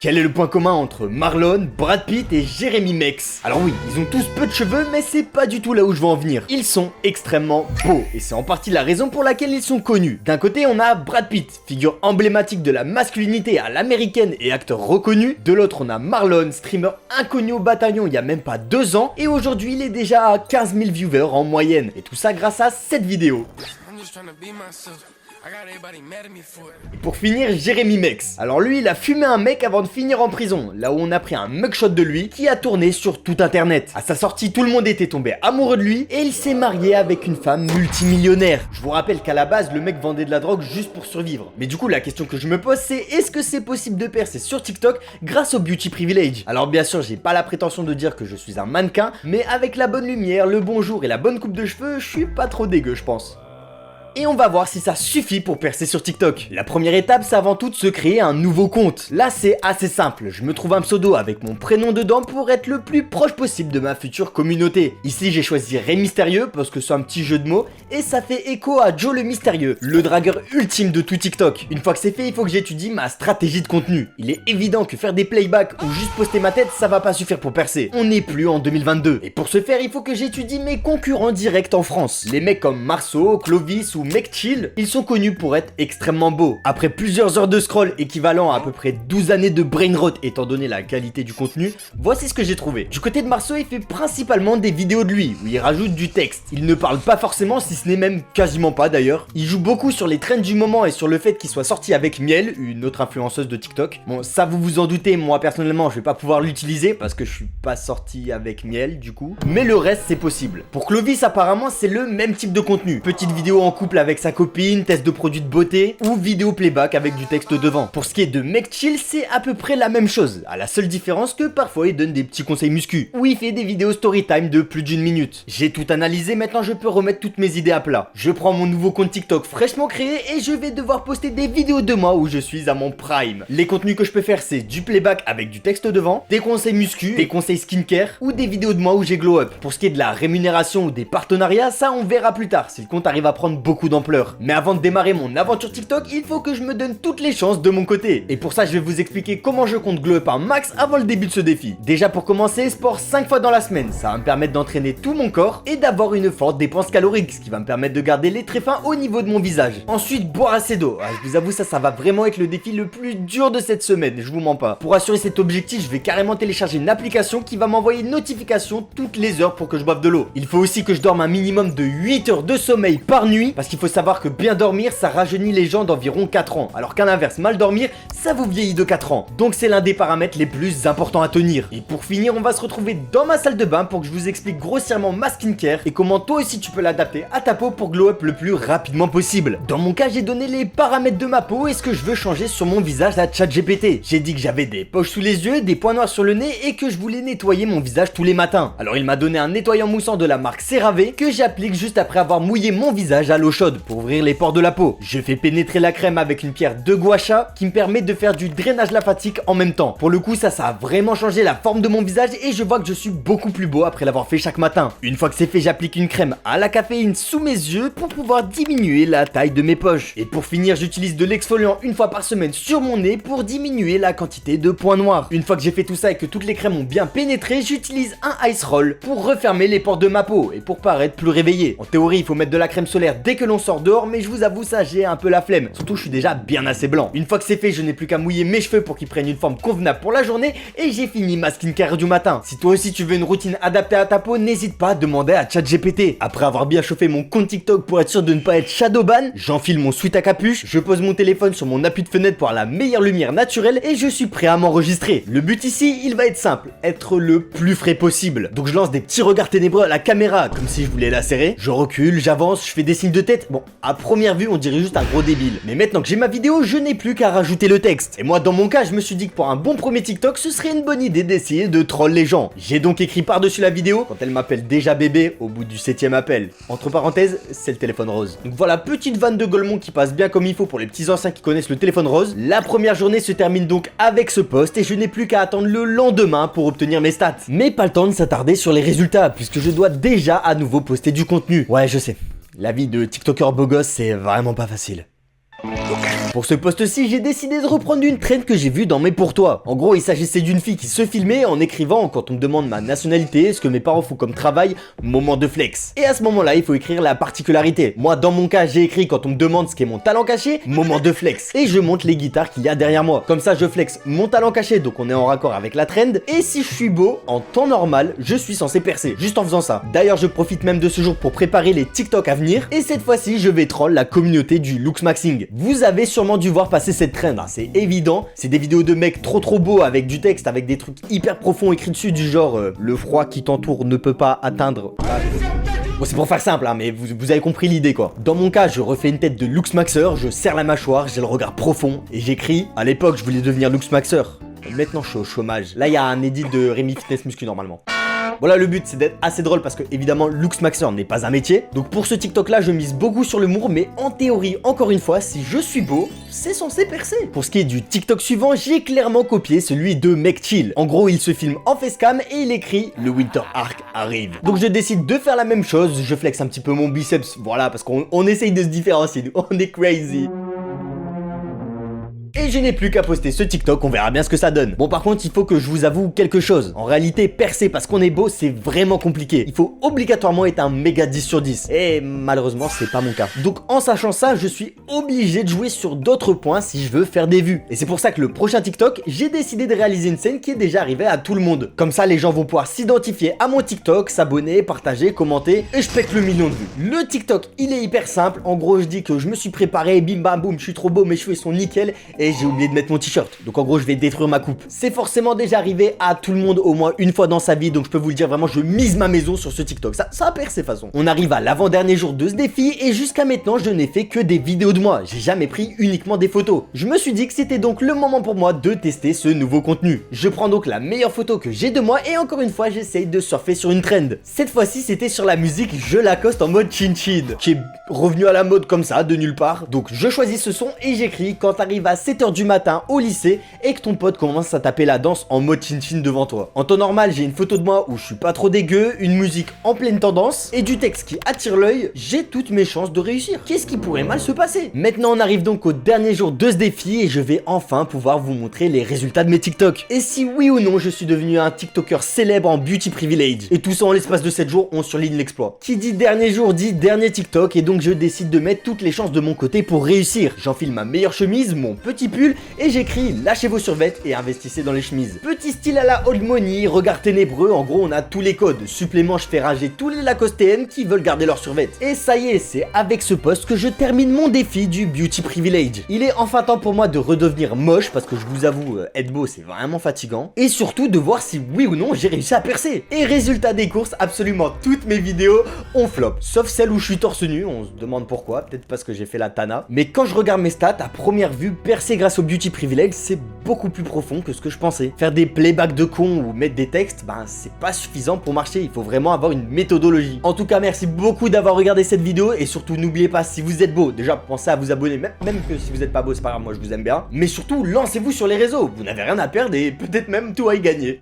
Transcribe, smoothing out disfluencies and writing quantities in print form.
Quel est le point commun entre Marlon, Brad Pitt et Jeremy Mex? Alors oui, ils ont tous peu de cheveux, mais c'est pas du tout là où je veux en venir. Ils sont extrêmement beaux, et c'est en partie la raison pour laquelle ils sont connus. D'un côté, on a Brad Pitt, figure emblématique de la masculinité à l'américaine et acteur reconnu. De l'autre, on a Marlon, streamer inconnu au bataillon il y a même pas 2 ans, et aujourd'hui il est déjà à 15 000 viewers en moyenne. Et tout ça grâce à cette vidéo. Et pour finir, Jeremy Mex. Alors lui, il a fumé un mec avant de finir en prison, là où on a pris un mugshot de lui qui a tourné sur tout internet. À sa sortie, tout le monde était tombé amoureux de lui et il s'est marié avec une femme multimillionnaire. Je vous rappelle qu'à la base, le mec vendait de la drogue juste pour survivre. Mais du coup, la question que je me pose, c'est est-ce que c'est possible de percer sur TikTok grâce au beauty privilege? Alors bien sûr, j'ai pas la prétention de dire que je suis un mannequin, mais avec la bonne lumière, le bon jour et la bonne coupe de cheveux, je suis pas trop dégueu, je pense. Et on va voir si ça suffit pour percer sur TikTok. La première étape, c'est avant tout de se créer un nouveau compte. Là, c'est assez simple. Je me trouve un pseudo avec mon prénom dedans pour être le plus proche possible de ma future communauté. Ici, j'ai choisi Ray Mystérieux parce que c'est un petit jeu de mots et ça fait écho à Joe le Mystérieux, le dragueur ultime de tout TikTok. Une fois que c'est fait, il faut que j'étudie ma stratégie de contenu. Il est évident que faire des playbacks ou juste poster ma tête, ça va pas suffire pour percer. On n'est plus en 2022. Et pour ce faire, il faut que j'étudie mes concurrents directs en France. Les mecs comme Marceau, Clovis ou Mec Chill, ils sont connus pour être extrêmement beaux. Après plusieurs heures de scroll équivalent à peu près 12 années de brain rot étant donné la qualité du contenu, voici ce que j'ai trouvé. Du côté de Marceau, il fait principalement des vidéos de lui, où il rajoute du texte. Il ne parle pas forcément, si ce n'est même quasiment pas d'ailleurs. Il joue beaucoup sur les trends du moment et sur le fait qu'il soit sorti avec Miel, une autre influenceuse de TikTok. Bon, ça vous vous en doutez, moi personnellement, je vais pas pouvoir l'utiliser parce que je suis pas sorti avec Miel du coup. Mais le reste, c'est possible. Pour Clovis, apparemment, c'est le même type de contenu. Petite vidéo en couple avec sa copine, test de produits de beauté ou vidéo playback avec du texte devant. Pour ce qui est de Mec Chill, c'est à peu près la même chose, à la seule différence que parfois il donne des petits conseils muscu ou il fait des vidéos story time de plus d'1 minute. J'ai tout analysé, maintenant je peux remettre toutes mes idées à plat. Je prends mon nouveau compte TikTok fraîchement créé et je vais devoir poster des vidéos de moi où je suis à mon prime. Les contenus que je peux faire, c'est du playback avec du texte devant, des conseils muscu, des conseils skincare ou des vidéos de moi où j'ai glow up. Pour ce qui est de la rémunération ou des partenariats, ça on verra plus tard si le compte arrive à prendre beaucoup d'ampleur. Mais avant de démarrer mon aventure TikTok, il faut que je me donne toutes les chances de mon côté. Et pour ça, je vais vous expliquer comment je compte glow up un max avant le début de ce défi. Déjà pour commencer, sport 5 fois dans la semaine. Ça va me permettre d'entraîner tout mon corps et d'avoir une forte dépense calorique, ce qui va me permettre de garder les traits fins au niveau de mon visage. Ensuite, boire assez d'eau. Je vous avoue, ça va vraiment être le défi le plus dur de cette semaine, je vous mens pas. Pour assurer cet objectif, je vais carrément télécharger une application qui va m'envoyer une notification toutes les heures pour que je boive de l'eau. Il faut aussi que je dorme un minimum de 8 heures de sommeil par nuit, parce qu'il faut savoir que bien dormir, ça rajeunit les gens d'environ 4 ans, alors qu'à l'inverse, mal dormir, ça vous vieillit de 4 ans. Donc c'est l'un des paramètres les plus importants à tenir. Et pour finir, on va se retrouver dans ma salle de bain pour que je vous explique grossièrement ma skincare et comment toi aussi tu peux l'adapter à ta peau pour glow up le plus rapidement possible. Dans mon cas, j'ai donné les paramètres de ma peau et ce que je veux changer sur mon visage à ChatGPT. J'ai dit que j'avais des poches sous les yeux, des points noirs sur le nez et que je voulais nettoyer mon visage tous les matins. Alors il m'a donné un nettoyant moussant de la marque CeraVe que j'applique juste après avoir mouillé mon visage à l'eau chaude pour ouvrir les pores de la peau. Je fais pénétrer la crème avec une pierre de gua sha qui me permet de faire du drainage lymphatique en même temps. Pour le coup, ça a vraiment changé la forme de mon visage et je vois que je suis beaucoup plus beau après l'avoir fait chaque matin. Une fois que c'est fait, j'applique une crème à la caféine sous mes yeux pour pouvoir diminuer la taille de mes poches. Et pour finir, j'utilise de l'exfoliant une fois par semaine sur mon nez pour diminuer la quantité de points noirs. Une fois que j'ai fait tout ça et que toutes les crèmes ont bien pénétré, j'utilise un ice roll pour refermer les pores de ma peau et pour paraître plus réveillé. En théorie, il faut mettre de la crème solaire dès que l'on sort dehors, mais je vous avoue ça, j'ai un peu la flemme. Surtout, je suis déjà bien assez blanc. Une fois que c'est fait, je n'ai plus qu'à mouiller mes cheveux pour qu'ils prennent une forme convenable pour la journée et j'ai fini ma skincare du matin. Si toi aussi tu veux une routine adaptée à ta peau, n'hésite pas à demander à ChatGPT. Après avoir bien chauffé mon compte TikTok pour être sûr de ne pas être shadowban, j'enfile mon sweat à capuche, je pose mon téléphone sur mon appui de fenêtre pour avoir la meilleure lumière naturelle et je suis prêt à m'enregistrer. Le but ici, il va être simple, être le plus frais possible. Donc je lance des petits regards ténébreux à la caméra, comme si je voulais la serrer. Je recule, j'avance, je fais des signes de tête. Bon, à première vue, on dirait juste un gros débile. Mais maintenant que j'ai ma vidéo, je n'ai plus qu'à rajouter le texte. Et moi, dans mon cas, je me suis dit que pour un bon premier TikTok, ce serait une bonne idée d'essayer de troll les gens. J'ai donc écrit par-dessus la vidéo, quand elle m'appelle déjà bébé, au bout du 7e appel. Entre parenthèses, c'est le téléphone rose. Donc voilà, petite vanne de Golemont qui passe bien comme il faut pour les petits anciens qui connaissent le téléphone rose. La première journée se termine donc avec ce post et je n'ai plus qu'à attendre le lendemain pour obtenir mes stats. Mais pas le temps de s'attarder sur les résultats, puisque je dois déjà à nouveau poster du contenu. Ouais, je sais. La vie de TikToker beau gosse, c'est vraiment pas facile. Pour ce post-ci, j'ai décidé de reprendre une trend que j'ai vue dans mes pour toi. En gros, il s'agissait d'une fille qui se filmait en écrivant quand on me demande ma nationalité, ce que mes parents font comme travail, moment de flex. Et à ce moment-là, il faut écrire la particularité. Moi, dans mon cas, j'ai écrit quand on me demande ce qu'est mon talent caché, moment de flex. Et je monte les guitares qu'il y a derrière moi. Comme ça, je flex mon talent caché, donc on est en raccord avec la trend. Et si je suis beau, en temps normal, je suis censé percer, juste en faisant ça. D'ailleurs, je profite même de ce jour pour préparer les TikTok à venir. Et cette fois-ci, je vais troll la communauté du looksmaxing. Vous avez sûrement dû voir passer cette trend, hein, c'est évident. C'est des vidéos de mecs trop beaux avec du texte, avec des trucs hyper profonds écrits dessus du genre le froid qui t'entoure ne peut pas atteindre. Bon, c'est pour faire simple, hein, mais vous avez compris l'idée quoi. Dans mon cas, je refais une tête de Luxmaxer, je serre la mâchoire, j'ai le regard profond et j'écris. À l'époque, je voulais devenir Luxmaxer. Maintenant, je suis au chômage. Là, il y a un edit de Rémi Fitness Muscu normalement. Voilà, le but c'est d'être assez drôle parce que évidemment Luxmaxer n'est pas un métier. Donc pour ce TikTok là, je mise beaucoup sur l'humour, mais en théorie, encore une fois, si je suis beau, c'est censé percer. Pour ce qui est du TikTok suivant, j'ai clairement copié celui de Mec Chill. En gros, il se filme en facecam et il écrit le Winter Arc arrive. Donc je décide de faire la même chose, je flex un petit peu mon biceps, voilà, parce qu'on essaye de se différencier, on est crazy. Et je n'ai plus qu'à poster ce TikTok, on verra bien ce que ça donne. Bon, par contre, il faut que je vous avoue quelque chose. En réalité, percer parce qu'on est beau, c'est vraiment compliqué. Il faut obligatoirement être un méga 10 sur 10. Et malheureusement, c'est pas mon cas. Donc, en sachant ça, je suis obligé de jouer sur d'autres points si je veux faire des vues. Et c'est pour ça que le prochain TikTok, j'ai décidé de réaliser une scène qui est déjà arrivée à tout le monde. Comme ça, les gens vont pouvoir s'identifier à mon TikTok, s'abonner, partager, commenter, et je pète le million de vues. Le TikTok, il est hyper simple. En gros, je dis que je me suis préparé, bim bam boum, je suis trop beau, mes cheveux sont nickel, et j'ai oublié de mettre mon t-shirt. Donc en gros, je vais détruire ma coupe. C'est forcément déjà arrivé à tout le monde au moins une fois dans sa vie, donc je peux vous le dire vraiment, je mise ma maison sur ce TikTok. Ça a percé de façon. On arrive à l'avant-dernier jour de ce défi et jusqu'à maintenant, je n'ai fait que des vidéos de moi. J'ai jamais pris uniquement des photos. Je me suis dit que c'était donc le moment pour moi de tester ce nouveau contenu. Je prends donc la meilleure photo que j'ai de moi et encore une fois, j'essaye de surfer sur une trend. Cette fois-ci, c'était sur la musique Je Lacoste en mode chin chin, qui est revenu à la mode comme ça, de nulle part. Donc je choisis ce son et j'écris quand t'arrives à 7h du matin au lycée et que ton pote commence à taper la danse en mode chin-chin devant toi. En temps normal, j'ai une photo de moi où je suis pas trop dégueu, une musique en pleine tendance et du texte qui attire l'œil, j'ai toutes mes chances de réussir. Qu'est-ce qui pourrait mal se passer? Maintenant, on arrive donc au dernier jour de ce défi et je vais enfin pouvoir vous montrer les résultats de mes TikTok. Et si oui ou non, je suis devenu un TikToker célèbre en beauty privilege. Et tout ça en l'espace de 7 jours, on surligne l'exploit. Qui dit dernier jour dit dernier TikTok et donc je décide de mettre toutes les chances de mon côté pour réussir. J'enfile ma meilleure chemise, mon petit pull et j'écris lâchez vos survêtements et investissez dans les chemises. Petit style à la old money, regard ténébreux, en gros on a tous les codes. Supplément, je fais rager tous les Lacosteens qui veulent garder leurs survêtements. Et ça y est, c'est avec ce post que je termine mon défi du beauty privilege. Il est enfin temps pour moi de redevenir moche parce que je vous avoue, être beau c'est vraiment fatigant. Et surtout de voir si oui ou non j'ai réussi à percer. Et résultat des courses, absolument toutes mes vidéos ont flop. Sauf celle où je suis torse nu, on se demande pourquoi, peut-être parce que j'ai fait la Tana. Mais quand je regarde mes stats, à première vue, percer grâce au beauty privilege, c'est beaucoup plus profond que ce que je pensais. Faire des playbacks de cons ou mettre des textes, ben c'est pas suffisant pour marcher, il faut vraiment avoir une méthodologie. En tout cas, merci beaucoup d'avoir regardé cette vidéo et surtout n'oubliez pas, si vous êtes beau, déjà pensez à vous abonner, même que si vous êtes pas beau, c'est pas grave, moi je vous aime bien. Mais surtout, lancez-vous sur les réseaux, vous n'avez rien à perdre et peut-être même tout à y gagner.